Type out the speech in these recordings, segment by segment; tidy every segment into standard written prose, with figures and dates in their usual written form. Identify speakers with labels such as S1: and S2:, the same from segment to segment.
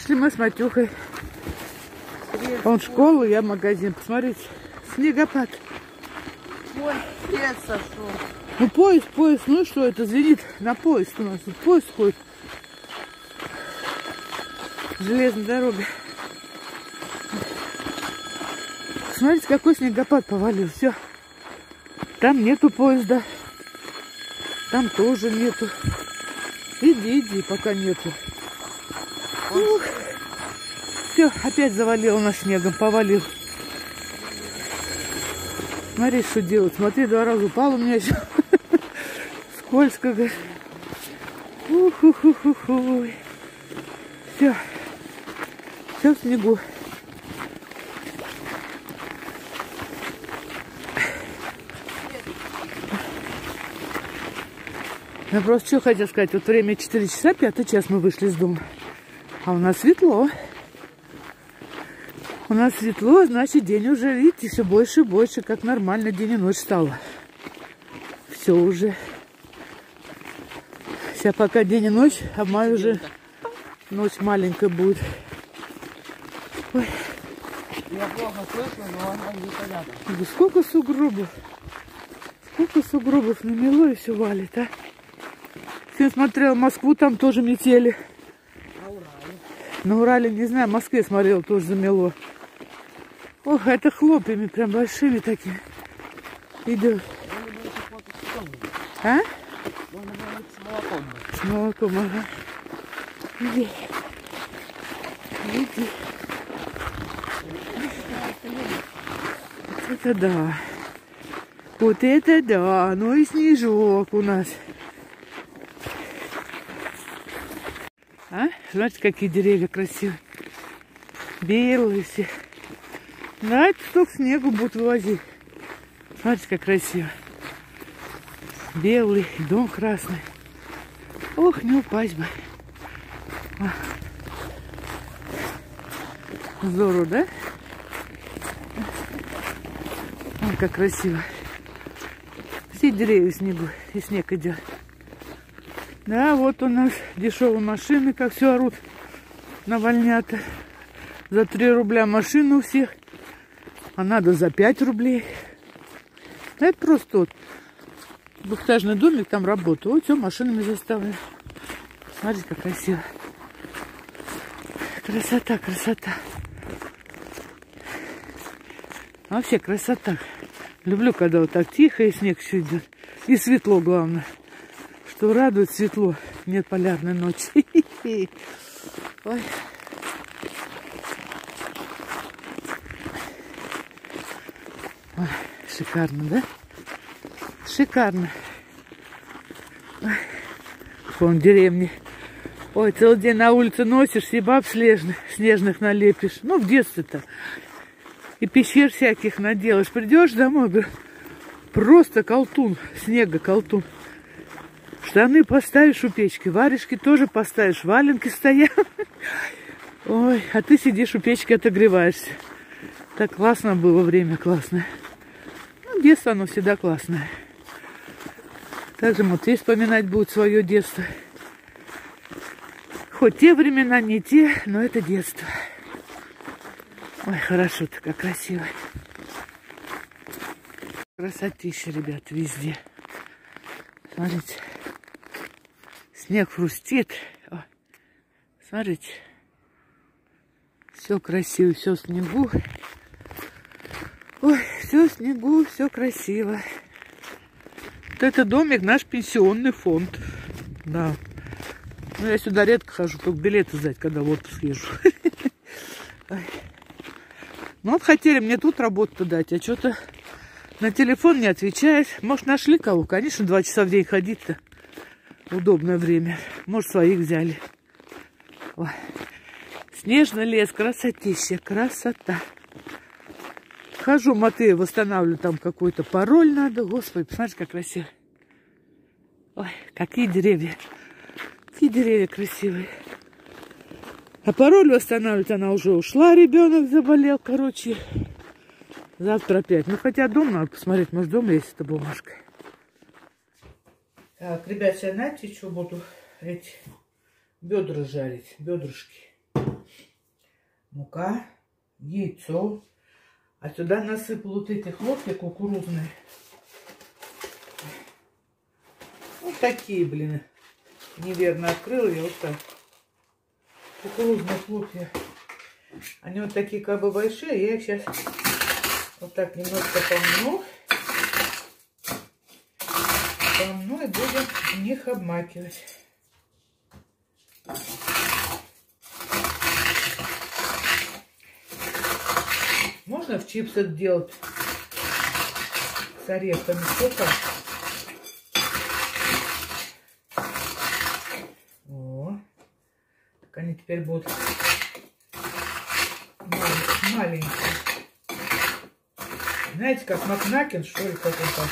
S1: Вышли мы с Матюхой. Он в школу, я в магазин. Посмотрите, снегопад.
S2: Ой, лес сошел.
S1: Ну поезд, ну и что это? Звенит на поезд у нас. Тут поезд ходит. Железная дорога. Смотрите, какой снегопад повалил. Все. Там нету поезда. Там тоже нету. Иди, пока нету. Все, опять завалил нас снегом, повалил. Смотри, что делать. Смотри, 2 раза упал у меня еще. Скользко, говорит. Ух-ух-ух-ух. Все. Все в снегу. Я просто что хотела сказать. Вот время 4 часа, 5-й час мы вышли из дома. А у нас светло. У нас светло, значит, день уже, видите, все больше и больше, как нормально день и ночь стало. Все уже. Сейчас пока день и ночь, а в мае уже ночь маленькая будет. Ой.
S2: Я плохо слышно, но она где-то рядом.
S1: Да сколько сугробов. Сколько сугробов намело и все валит, а. Я смотрела Москву, там тоже метели.
S2: На Урале.
S1: На Урале, не знаю, в Москве смотрела, тоже замело. Ох, это хлопьями, прям большими такими. Идет. А?
S2: Можно было с молоком.
S1: С молоком, ага. Иди. Иди. Вот это да. Вот это да. Ну и снежок у нас. А? Смотрите, какие деревья красивые. Белые все. Да, это столько снегу будут вывозить. Смотрите, как красиво. Белый, дом красный. Ох, не упасть бы. Здорово, да? Вон как красиво. Все деревья в снегу, и снег идет. Да, вот у нас дешевые машины, как все орут на вольнята. За 3 рубля машина у всех. А надо за 5 рублей. Это просто вот двухэтажный домик, там работа. Вот все машинами заставлено. Смотрите, как красиво. Красота, красота. Вообще красота. Люблю, когда вот так тихо и снег все идет. И светло, главное. Что радует светло. Нет полярной ночи. Ой. Ой, шикарно, да? Шикарно. Ой. Вон деревни. Ой, целый день на улице носишься и баб снежных налепишь. Ну, в детстве-то. И пещер всяких наделаешь. Придешь домой, говорю, просто колтун, снега колтун. Штаны поставишь у печки, варежки тоже поставишь, валенки стоят. Ой, а ты сидишь у печки, отогреваешься. Так классно было время, классное. Ну, детство, оно всегда классное. Также Матвей вспоминать будет свое детство. Хоть те времена, не те, но это детство. Ой, хорошо-то, как красиво. Красотища, ребят, везде. Смотрите. Снег хрустит. Ой, смотрите. Все красиво, все в снегу. Ой, все в снегу, все красиво. Вот это домик наш пенсионный фонд. Да. Ну, я сюда редко хожу, только билеты сдать, когда в отпуск езжу. Ну, вот хотели мне тут работу дать, а что-то на телефон не отвечает. Может, нашли кого? Конечно, 2 часа в день ходить-то. Удобное время. Может, своих взяли. Ой. Снежный лес, красотища, красота. Хожу, Матвея восстанавливаю, там какой-то пароль надо. Господи, посмотрите, как красиво. Ой, какие деревья. Какие деревья красивые. А пароль восстанавливать, она уже ушла, ребенок заболел, короче. Завтра опять. Ну, хотя дом надо посмотреть, может, дома есть эта бумажка. Так, ребят, сейчас знаете, что буду эти бедра жарить, бедрышки. мука, яйцо. А сюда насыпал вот эти хлопья кукурузные. Вот такие, блин. Неверно открыла я вот так. Кукурузные хлопья. Они вот такие как бы большие. Я их сейчас вот так немножко помну. Помну и будем в них обмакивать. Можно в чипсы делать с орехами. Сколько? О, так они теперь будут маленькие. Знаете, как Макнакин, что ли, как он там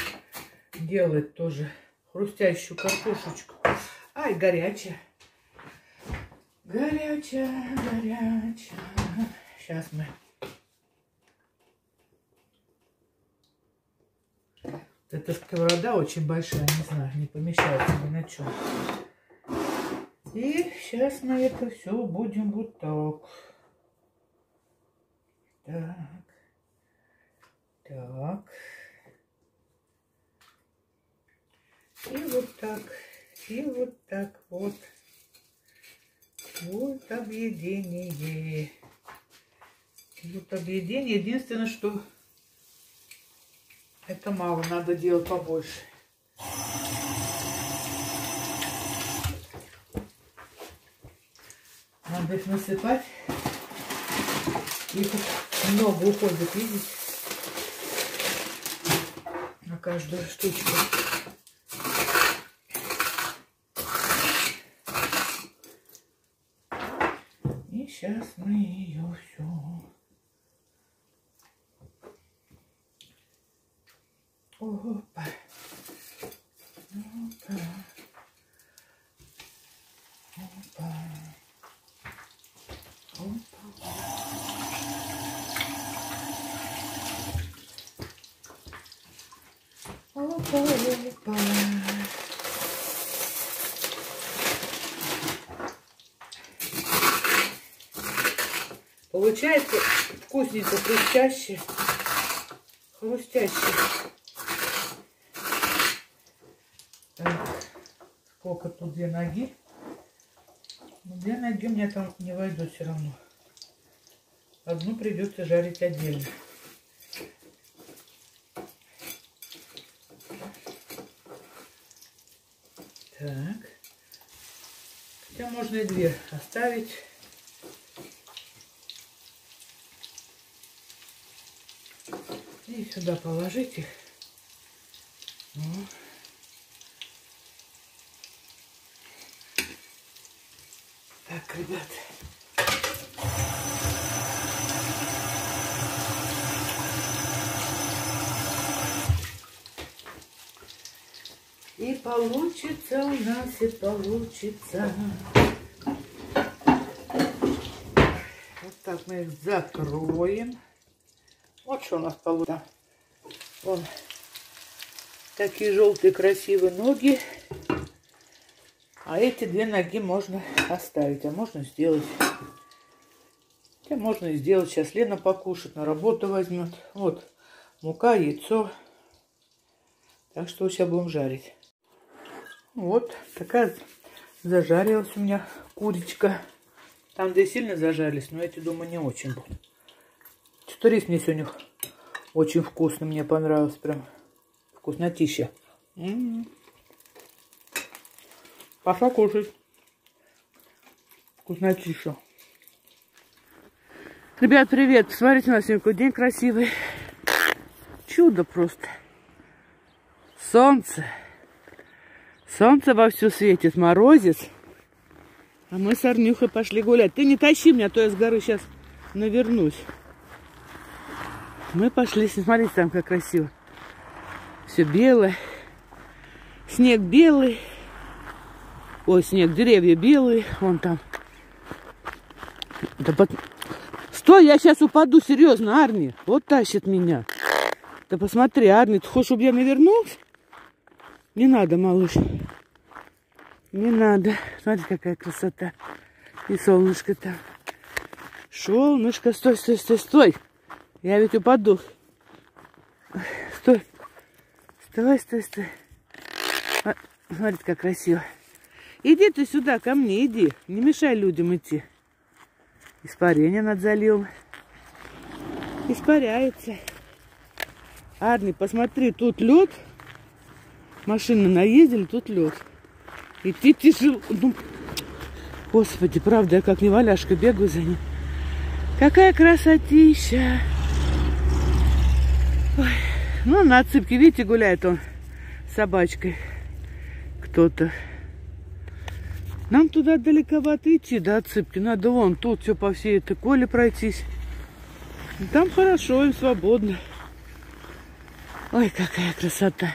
S1: делает тоже хрустящую картошечку. Ай, горячая. Горячая, горячая. Сейчас мы. Эта сковорода очень большая, не знаю, не помещается ни на чем. И сейчас мы это все будем вот так. Так. Так. И вот так. И вот так вот. Вот объединение. Вот объединение. Единственное, что это мало, надо делать побольше. Надо их насыпать. Их много уходит, видите? На каждую штучку. И сейчас мы ее все. Опа. Опа. Опа. Опа. Опа, опа. Получается вкусненько, хрустяще. Хрустяще. Так, сколько тут 2 ноги? 2 ноги у меня там не войдут все равно. Одну придется жарить отдельно. Так. Хотя можно и 2 оставить. И сюда положить их. Вот. Так, ребят. И получится у нас, и получится. Вот так мы их закроем. Вот что у нас получится. Вон такие желтые красивые ноги. А эти 2 ноги можно оставить, а можно сделать. Хотя можно и сделать. Сейчас Лена покушает, на работу возьмет. Вот мука, яйцо. Так что сейчас будем жарить. Вот такая зажарилась у меня курочка. Там да и сильно зажарились, но эти, думаю, не очень будут. Что-то рис мне сегодня очень вкусный, мне понравился, прям вкуснотища. Пошла кушать. Вкуснотища. Ребят, привет. Посмотрите, у нас сегодня какой день красивый. Чудо просто. Солнце. Солнце вовсю светит, морозец. А мы с Арнюхой пошли гулять. Ты не тащи меня, а то я с горы сейчас навернусь. Мы пошли, смотрите, там как красиво. Все белое. Снег белый. Ой, снег, деревья белые. Вон там. Да Стой, я сейчас упаду, серьезно, Арни. Вот тащит меня. Да посмотри, Арни, ты хочешь, чтобы я навернулся? Не надо, малыш. Не надо. Смотри, какая красота. И солнышко там. Солнышко, стой, стой, стой, стой. Я ведь упаду. Стой. Стой, стой, стой. Смотрите, как красиво. Иди ты сюда, ко мне, иди. Не мешай людям идти. Испарение над заливом. Испаряется. Арни, посмотри, тут лед. Машины наездили, тут лед. Идти тяжело. Ну, Господи, правда, я как неваляшка бегаю за ним. Какая красотища. Ой. Ну, на отсыпке, видите, гуляет он с собачкой. Кто-то. Нам туда далековато идти, до отсыпки. Надо вон тут все по всей этой коле пройтись. Там хорошо, им свободно. Ой, какая красота.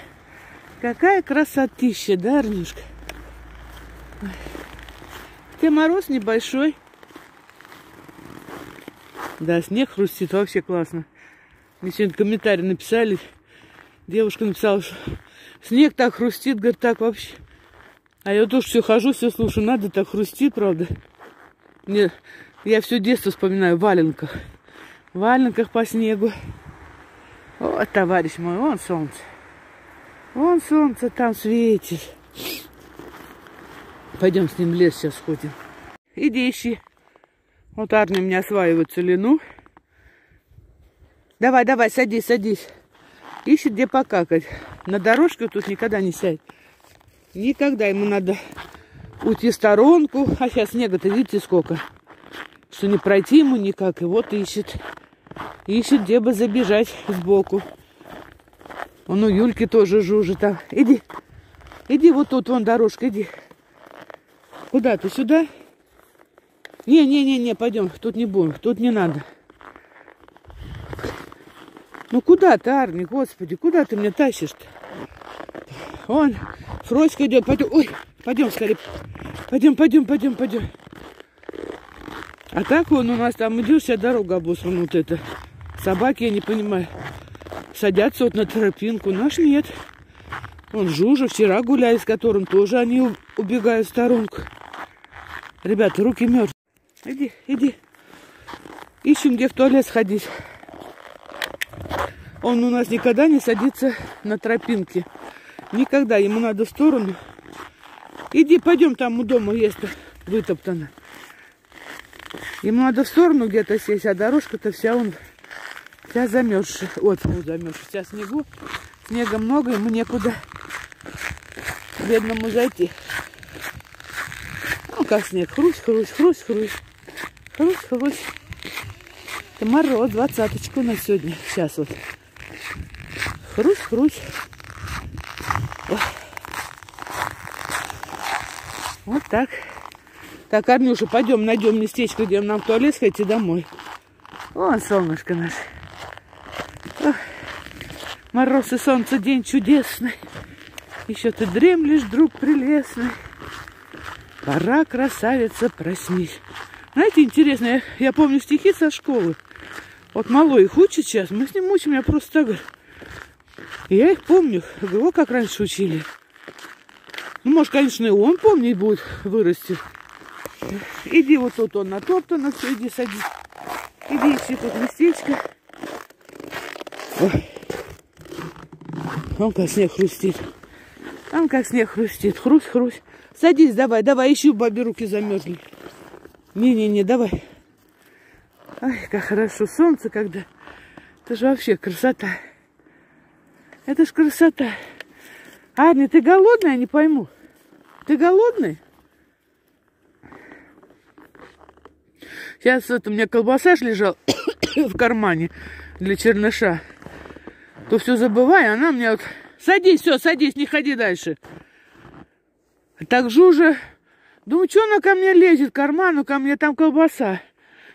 S1: Какая красотища, да, Арнюшка? Хотя мороз небольшой. Да, снег хрустит, вообще классно. Мне сегодня комментарий написали. Девушка написала, что снег так хрустит, говорит, так вообще. А я тоже все хожу, все слушаю, надо, так хрустит, правда. Я все детство вспоминаю в валенках. В валенках по снегу. Вот, товарищ мой, вон солнце. Вон солнце там светит. Пойдем с ним в лес сейчас сходим. Иди ищи. Вот Арни мне осваивает целину. Давай, давай, садись, садись. Ищет, где покакать. На дорожке тут никогда не сядь. Никогда ему надо уйти в сторонку. А сейчас снега-то видите сколько. Что не пройти ему никак. И вот ищет. Ищет, где бы забежать сбоку. Он у Юльки тоже жужжит там. Иди. Иди вот тут, вон дорожка, иди. Куда ты? Сюда? Не, пойдем. Тут не будем. Тут не надо. Ну куда ты, Арни, господи, куда ты меня тащишь-то? Вон, Фроська идет, пойдем. Ой, пойдем скорее. Пойдем. А так вон у нас там идешь, вся дорога обосрана вот эта. Собаки, я не понимаю, садятся вот на тропинку. Наш нет. Вон Жужа вчера гуляли, с которым тоже они убегают в сторонку. Ребята, руки мертвые. Иди. Ищем, где в туалет сходить. Он у нас никогда не садится на тропинке. Никогда. Ему надо в сторону. Иди, пойдем, там у дома есть вытоптано. Ему надо в сторону где-то сесть, а дорожка-то вся замерзшая. Вот, замерзшая. Вся снегу. Снега много, ему некуда бедному зайти. Ну, как снег. Хрусь. Это мороз, 20-очка у нас сегодня. Сейчас вот. Хрусь. Ой. Вот так. Так, Арнюша, пойдем найдем местечко, где нам в туалет сходить и домой. Вон солнышко наше. Ох. Мороз и солнце, день чудесный. Еще ты дремлешь, друг прелестный. Пора, красавица, проснись. Знаете, интересно, я помню стихи со школы. Вот малой их учит сейчас. Мы с ним учим, я просто так говорю. И я их помню. Его как раньше учили. Ну, может, конечно, и он помнить будет, вырастет. Иди вот тут, он натоптано, все, иди садись. Иди ищи тут местечко. Ой. Вон как снег хрустит. Там как снег хрустит. Хрусь. Садись, давай, ищи, бабе руки замерзли. Не, давай. Ай, как хорошо солнце, когда... Это же вообще красота. Это ж красота. Арни, ты голодная? Я не пойму. Ты голодный? Сейчас у меня колбаса ж лежала в кармане для черныша. То все забываю, она мне вот... Садись, не ходи дальше. Так Жужа... Думаю, что она ко мне лезет, в карману, ко мне там колбаса.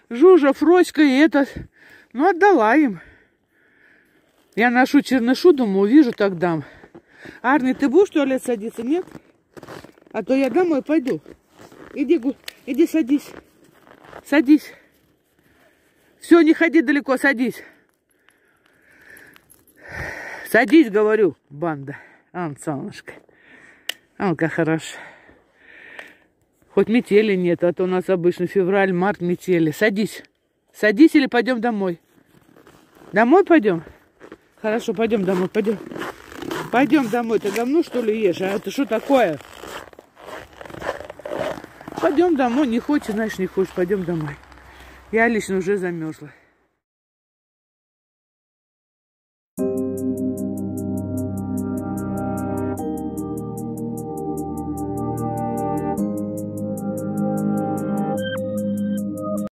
S1: Жужа, Фроська и этот. Ну, отдала им. Я ношу чернышу, думаю, увижу, так дам. Арни, ты будешь в туалет садиться? Нет? А то я домой пойду. Иди садись. Садись. Все, не ходи далеко, садись. Садись, говорю, банда. Ан, солнышко. Ан, как хорошо. Хоть метели нет, а то у нас обычно февраль, март метели. Садись. Садись или пойдем домой? Домой пойдем? Хорошо, пойдем домой, пойдем. Пойдем домой. Ты говно, что ли, ешь? А это что такое? Пойдем домой. Не хочешь, значит, не хочешь. Пойдем домой. Я лично уже замерзла.